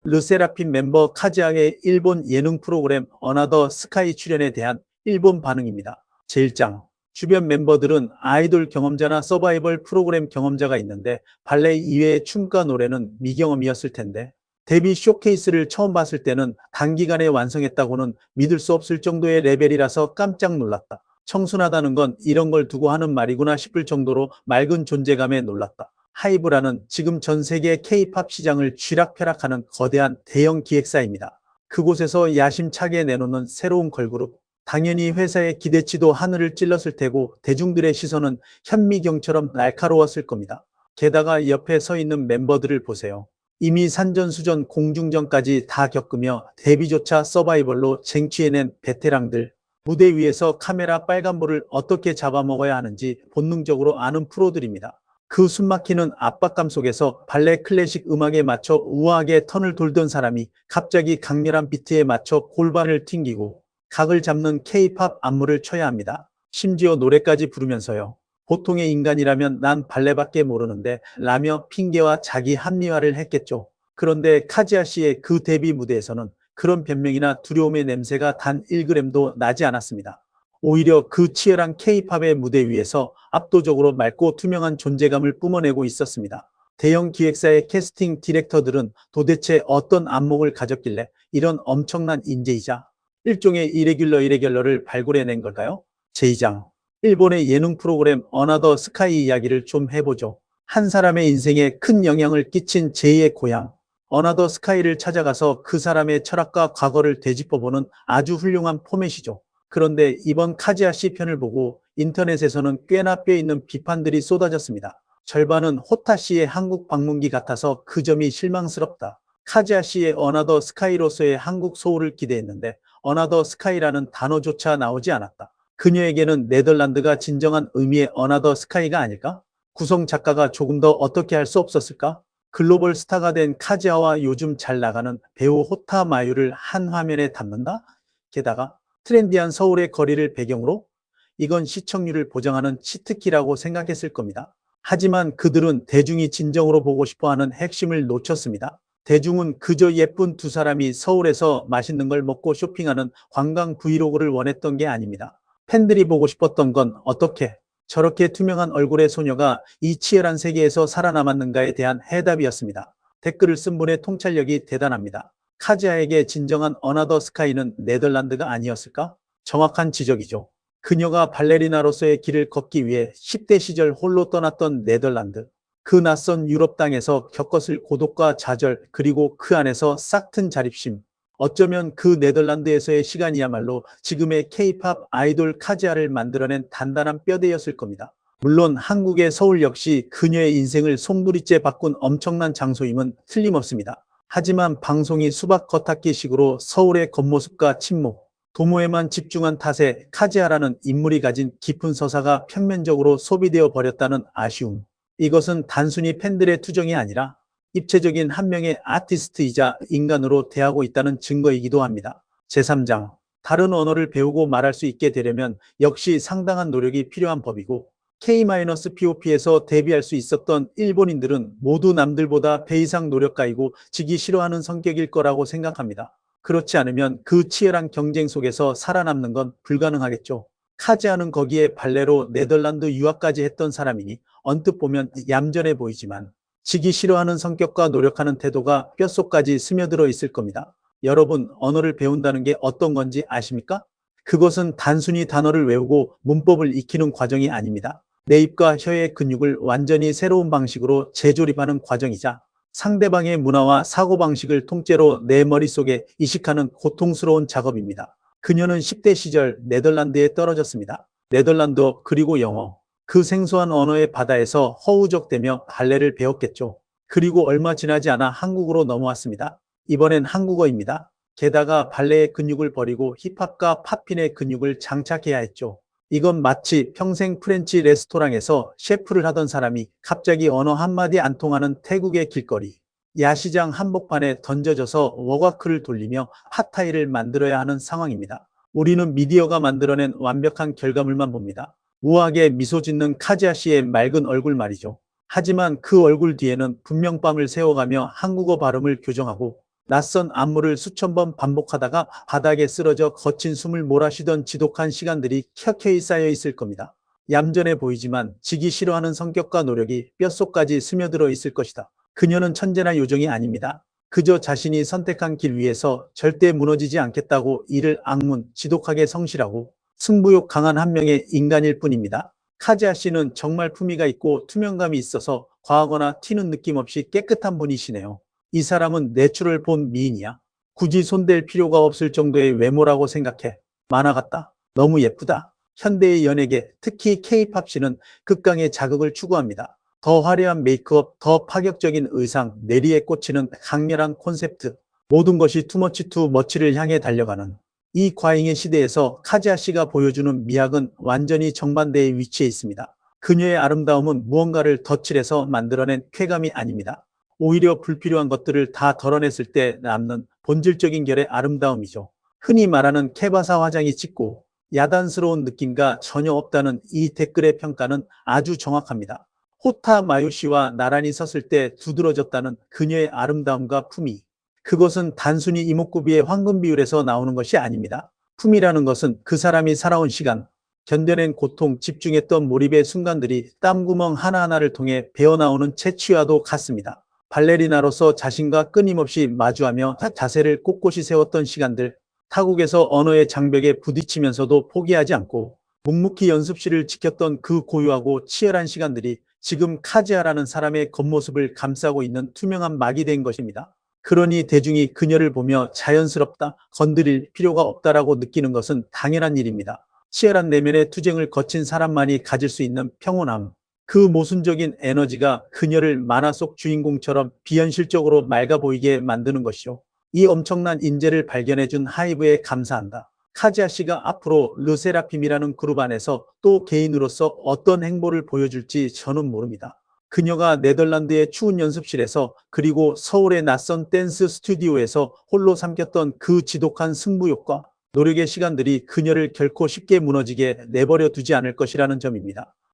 르세라핌 멤버 카즈야의 일본 예능 프로그램 어나더 스카이 출연에 대한 일본 반응입니다. 제1장. 주변 멤버들은 아이돌 경험자나 서바이벌 프로그램 경험자가 있는데 발레 이외의 춤과 노래는 미경험이었을 텐데 데뷔 쇼케이스를 처음 봤을 때는 단기간에 완성했다고는 믿을 수 없을 정도의 레벨이라서 깜짝 놀랐다. 청순하다는 건 이런 걸 두고 하는 말이구나 싶을 정도로 맑은 존재감에 놀랐다. 하이브라는 지금 전 세계 K-팝 시장을 쥐락펴락하는 거대한 대형 기획사입니다. 그곳에서 야심차게 내놓는 새로운 걸그룹. 당연히 회사의 기대치도 하늘을 찔렀을 테고 대중들의 시선은 현미경처럼 날카로웠을 겁니다. 게다가 옆에 서 있는 멤버들을 보세요. 이미 산전수전 공중전까지 다 겪으며 데뷔조차 서바이벌로 쟁취해낸 베테랑들. 무대 위에서 카메라 빨간불을 어떻게 잡아먹어야 하는지 본능적으로 아는 프로들입니다. 그 숨막히는 압박감 속에서 발레 클래식 음악에 맞춰 우아하게 턴을 돌던 사람이 갑자기 강렬한 비트에 맞춰 골반을 튕기고 각을 잡는 K-팝 안무를 춰야 합니다. 심지어 노래까지 부르면서요. 보통의 인간이라면 난 발레밖에 모르는데 라며 핑계와 자기 합리화를 했겠죠. 그런데 카즈야 씨의 그 데뷔 무대에서는 그런 변명이나 두려움의 냄새가 단 1g도 나지 않았습니다. 오히려 그 치열한 K-팝의 무대 위에서 압도적으로 맑고 투명한 존재감을 뿜어내고 있었습니다. 대형 기획사의 캐스팅 디렉터들은 도대체 어떤 안목을 가졌길래 이런 엄청난 인재이자 일종의 이레귤러를 발굴해낸 걸까요? 제2장. 일본의 예능 프로그램 어나더 스카이 이야기를 좀 해보죠. 한 사람의 인생에 큰 영향을 끼친 제2의 고향 어나더 스카이를 찾아가서 그 사람의 철학과 과거를 되짚어보는 아주 훌륭한 포맷이죠. 그런데 이번 카즈야 씨 편을 보고 인터넷에서는 꽤나 뼈있는 비판들이 쏟아졌습니다. 절반은 호타 씨의 한국 방문기 같아서 그 점이 실망스럽다. 카즈야 씨의 어나더 스카이로서의 한국 소울을 기대했는데 어나더 스카이라는 단어조차 나오지 않았다. 그녀에게는 네덜란드가 진정한 의미의 어나더 스카이가 아닐까? 구성 작가가 조금 더 어떻게 할 수 없었을까? 글로벌 스타가 된 카즈야와 요즘 잘 나가는 배우 호타 마유를 한 화면에 담는다? 게다가 트렌디한 서울의 거리를 배경으로? 이건 시청률을 보장하는 치트키라고 생각했을 겁니다. 하지만 그들은 대중이 진정으로 보고 싶어하는 핵심을 놓쳤습니다. 대중은 그저 예쁜 두 사람이 서울에서 맛있는 걸 먹고 쇼핑하는 관광 브이로그를 원했던 게 아닙니다. 팬들이 보고 싶었던 건 어떻게 저렇게 투명한 얼굴의 소녀가 이 치열한 세계에서 살아남았는가에 대한 해답이었습니다. 댓글을 쓴 분의 통찰력이 대단합니다. 카즈야에게 진정한 어나더 스카이는 네덜란드가 아니었을까? 정확한 지적이죠. 그녀가 발레리나로서의 길을 걷기 위해 10대 시절 홀로 떠났던 네덜란드. 그 낯선 유럽 땅에서 겪었을 고독과 좌절 그리고 그 안에서 싹튼 자립심. 어쩌면 그 네덜란드에서의 시간이야말로 지금의 K-팝 아이돌 카즈야를 만들어낸 단단한 뼈대였을 겁니다. 물론 한국의 서울 역시 그녀의 인생을 송두리째 바꾼 엄청난 장소임은 틀림없습니다. 하지만 방송이 수박 겉핥기식으로 서울의 겉모습과 침묵, 도모에만 집중한 탓에 카즈야라는 인물이 가진 깊은 서사가 평면적으로 소비되어 버렸다는 아쉬움. 이것은 단순히 팬들의 투정이 아니라 입체적인 한 명의 아티스트이자 인간으로 대하고 있다는 증거이기도 합니다. 제3장. 다른 언어를 배우고 말할 수 있게 되려면 역시 상당한 노력이 필요한 법이고 K-POP에서 데뷔할 수 있었던 일본인들은 모두 남들보다 배 이상 노력가이고 지기 싫어하는 성격일 거라고 생각합니다. 그렇지 않으면 그 치열한 경쟁 속에서 살아남는 건 불가능하겠죠. 카즈야는 거기에 발레로 네덜란드 유학까지 했던 사람이니 언뜻 보면 얌전해 보이지만 지기 싫어하는 성격과 노력하는 태도가 뼛속까지 스며들어 있을 겁니다. 여러분, 언어를 배운다는 게 어떤 건지 아십니까? 그것은 단순히 단어를 외우고 문법을 익히는 과정이 아닙니다. 내 입과 혀의 근육을 완전히 새로운 방식으로 재조립하는 과정이자 상대방의 문화와 사고방식을 통째로 내 머릿속에 이식하는 고통스러운 작업입니다. 그녀는 10대 시절 네덜란드에 떨어졌습니다. 네덜란드어 그리고 영어. 그 생소한 언어의 바다에서 허우적대며 발레를 배웠겠죠. 그리고 얼마 지나지 않아 한국으로 넘어왔습니다. 이번엔 한국어입니다. 게다가 발레의 근육을 버리고 힙합과 팝핀의 근육을 장착해야 했죠. 이건 마치 평생 프렌치 레스토랑에서 셰프를 하던 사람이 갑자기 언어 한마디 안 통하는 태국의 길거리, 야시장 한복판에 던져져서 워크를 돌리며 팟타이를 만들어야 하는 상황입니다. 우리는 미디어가 만들어낸 완벽한 결과물만 봅니다. 우아하게 미소 짓는 카즈야 씨의 맑은 얼굴 말이죠. 하지만 그 얼굴 뒤에는 분명밤을 새워가며 한국어 발음을 교정하고 낯선 안무를 수천 번 반복하다가 바닥에 쓰러져 거친 숨을 몰아쉬던 지독한 시간들이 켜켜이 쌓여 있을 겁니다. 얌전해 보이지만 지기 싫어하는 성격과 노력이 뼛속까지 스며들어 있을 것이다. 그녀는 천재나 요정이 아닙니다. 그저 자신이 선택한 길 위에서 절대 무너지지 않겠다고 이를 악문, 지독하게 성실하고 승부욕 강한 한 명의 인간일 뿐입니다. 카즈야 씨는 정말 품위가 있고 투명감이 있어서 과하거나 튀는 느낌 없이 깨끗한 분이시네요. 이 사람은 내추럴 본 미인이야. 굳이 손댈 필요가 없을 정도의 외모라고 생각해. 만화 같다. 너무 예쁘다. 현대의 연예계, 특히 K-팝씬은 극강의 자극을 추구합니다. 더 화려한 메이크업, 더 파격적인 의상, 내리에 꽂히는 강렬한 콘셉트. 모든 것이 투머치 투 머치를 향해 달려가는 이 과잉의 시대에서 카즈야 씨가 보여주는 미학은 완전히 정반대의 위치에 있습니다. 그녀의 아름다움은 무언가를 덧칠해서 만들어낸 쾌감이 아닙니다. 오히려 불필요한 것들을 다 덜어냈을 때 남는 본질적인 결의 아름다움이죠. 흔히 말하는 케바사 화장이 짙고 야단스러운 느낌과 전혀 없다는 이 댓글의 평가는 아주 정확합니다. 호타 마유 씨와 나란히 섰을 때 두드러졌다는 그녀의 아름다움과 품위. 그것은 단순히 이목구비의 황금 비율에서 나오는 것이 아닙니다. 품이라는 것은 그 사람이 살아온 시간, 견뎌낸 고통, 집중했던 몰입의 순간들이 땀구멍 하나하나를 통해 배어나오는 채취와도 같습니다. 발레리나로서 자신과 끊임없이 마주하며 자세를 꼿꼿이 세웠던 시간들, 타국에서 언어의 장벽에 부딪히면서도 포기하지 않고 묵묵히 연습실을 지켰던 그 고요하고 치열한 시간들이 지금 카즈야라는 사람의 겉모습을 감싸고 있는 투명한 막이 된 것입니다. 그러니 대중이 그녀를 보며 자연스럽다, 건드릴 필요가 없다라고 느끼는 것은 당연한 일입니다. 치열한 내면의 투쟁을 거친 사람만이 가질 수 있는 평온함, 그 모순적인 에너지가 그녀를 만화 속 주인공처럼 비현실적으로 맑아 보이게 만드는 것이죠. 이 엄청난 인재를 발견해준 하이브에 감사한다. 카즈야 씨가 앞으로 르세라핌이라는 그룹 안에서 또 개인으로서 어떤 행보를 보여줄지 저는 모릅니다. 그녀가 네덜란드의 추운 연습실에서 그리고 서울의 낯선 댄스 스튜디오에서 홀로 삼켰던 그 지독한 승부욕과 노력의 시간들이 그녀를 결코 쉽게 무너지게 내버려 두지 않을 것이라는 점입니다.